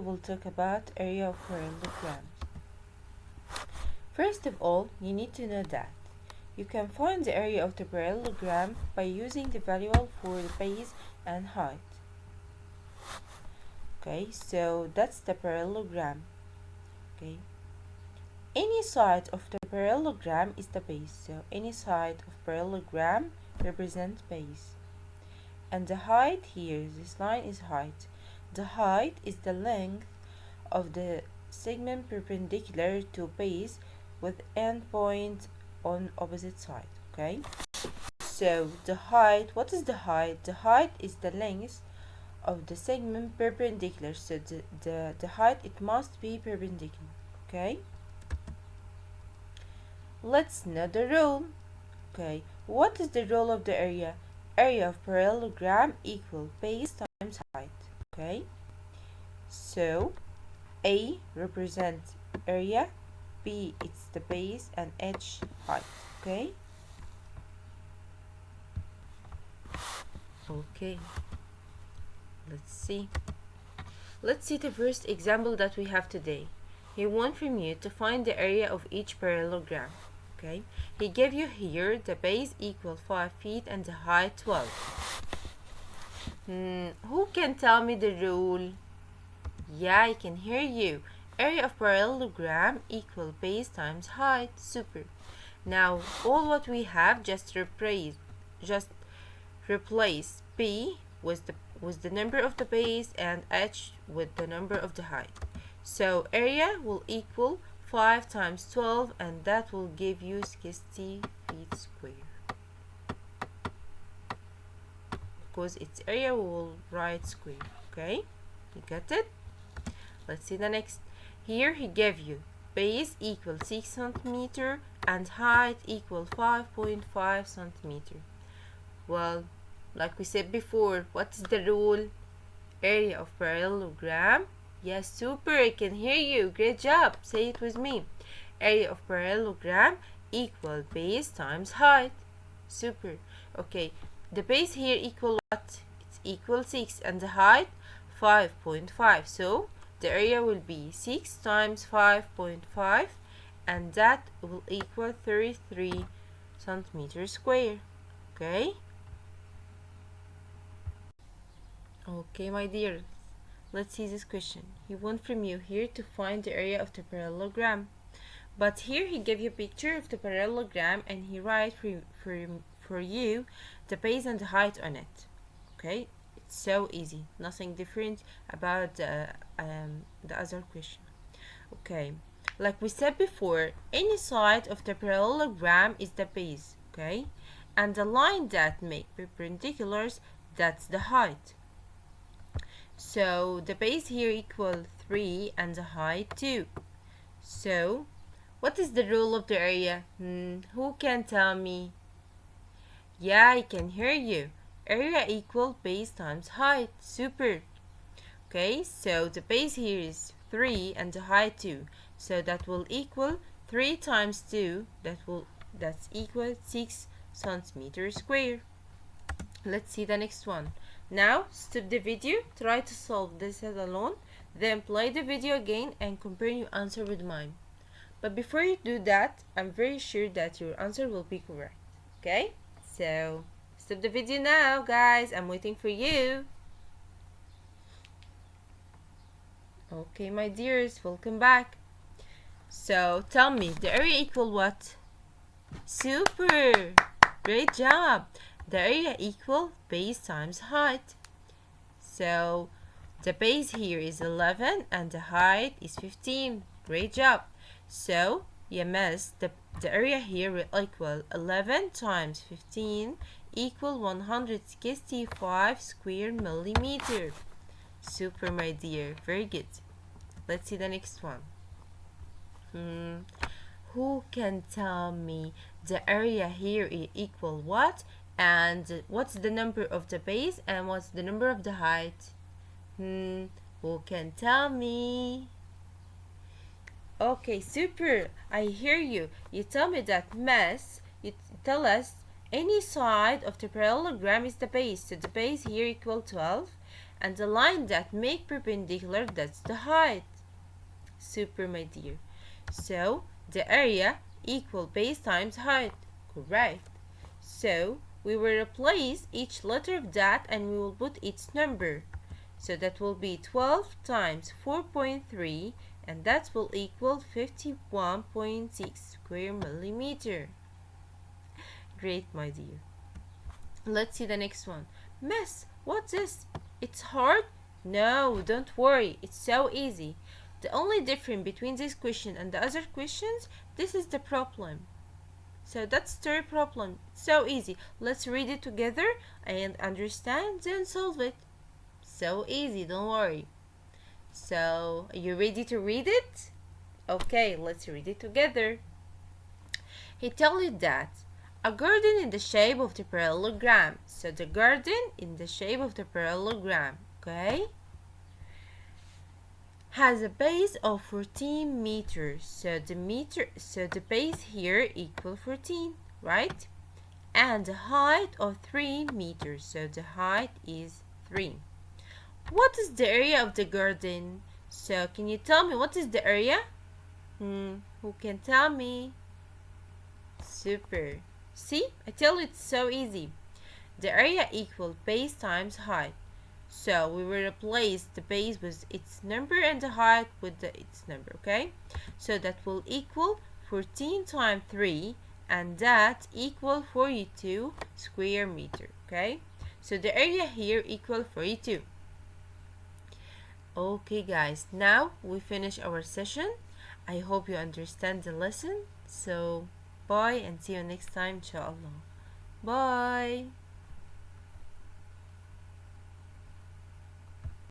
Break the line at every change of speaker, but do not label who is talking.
will talk about area of parallelogram. First of all, you need to know that you can find the area of the parallelogram by using the value for the base and height. Okay, so that's the parallelogram. Okay, any side of the parallelogram is the base, so any side of parallelogram represents base. And the height here, this line is height. The height is the length of the segment perpendicular to base with endpoint on opposite side. Okay, so the height, what is the height? The height is the length of the segment perpendicular, so the height, it must be perpendicular. Okay, let's know the rule. Okay, what is the rule of the area? Area of parallelogram equal base times height. Okay, so A represents area, B it's the base, and H height. Okay, let's see the first example that we have today. He wants from you to find the area of each parallelogram. Okay, he gave you here the base equal 5 feet and the height 12. Who can tell me the rule? Yeah, I can hear you. Area of parallelogram equal base times height. Super. Now all what we have, just replace B with the number of the base and H with the number of the height. So area will equal 5 times 12, and that will give you 60 feet square. Because its area, we will write square. Okay, you got it? Let's see the next. Here he gave you base equal 6 centimeter and height equal 5.5 centimeter. Well, like we said before, what is the rule? Area of parallelogram. Yes, super, I can hear you. Great job. Say it with me. Area of parallelogram equal base times height. Super. Okay, the base here equal what? It's equal 6 and the height 5.5. So the area will be 6 times 5.5, and that will equal 33 centimeters square. Okay? Okay, my dear. Let's see this question. He wants from you here to find the area of the parallelogram. But here he gave you a picture of the parallelogram and he write for you the base and the height on it. Okay? It's so easy. Nothing different about the other question. Okay. Like we said before, any side of the parallelogram is the base. Okay? And the line that make perpendiculars, that's the height. So the base here equal 3 and the height 2. So what is the rule of the area? Who can tell me? Yeah, I can hear you. Area equal base times height. Super. Okay, so the base here is 3 and the height 2. So that will equal 3 times 2. That's equal 6 centimeters square. Let's see the next one. Now stop the video, try to solve this alone, then play the video again and compare your answer with mine. But before you do that, I'm very sure that your answer will be correct. Okay? So stop the video now, guys. I'm waiting for you. Okay, my dears, welcome back. So tell me, the area equal what? Super! Great job! The area equal base times height. So the base here is 11 and the height is 15. Great job. So EMS, the area here will equal 11 times 15 equal 165 square millimeter. Super, my dear. Very good. Let's see the next one. Who can tell me the area here equal what? And what's the number of the base and what's the number of the height? Who can tell me? Okay, super. I hear you. You tell me that mass, you tell us any side of the parallelogram is the base. So the base here equal 12 and the line that make perpendicular, that's the height. Super, my dear. So the area equal base times height. Correct. So we will replace each letter of that and we will put its number. So that will be 12 times 4.3 and that will equal 51.6 square millimeter. Great, my dear. Let's see the next one. Miss, what's this? It's hard? No, don't worry. It's so easy. The only difference between this question and the other questions, this is the problem. So that's the problem. So easy. Let's read it together and understand, then solve it. So easy, don't worry. So, are you ready to read it? Okay, let's read it together. He tells you that a garden in the shape of the parallelogram. So the garden in the shape of the parallelogram, okay, has a base of 14 meters. So the base here equal 14, right? And a height of 3 meters. So the height is 3. What is the area of the garden? So can you tell me what is the area? Who can tell me? Super. See, I tell you it's so easy. The area equal base times height. So we will replace the base with its number and the height with its number, okay? So that will equal 14 times 3 and that equal 42 square meter, okay? So the area here equal 42. Okay guys, now we finish our session. I hope you understand the lesson. So bye and see you next time, inshallah. Bye.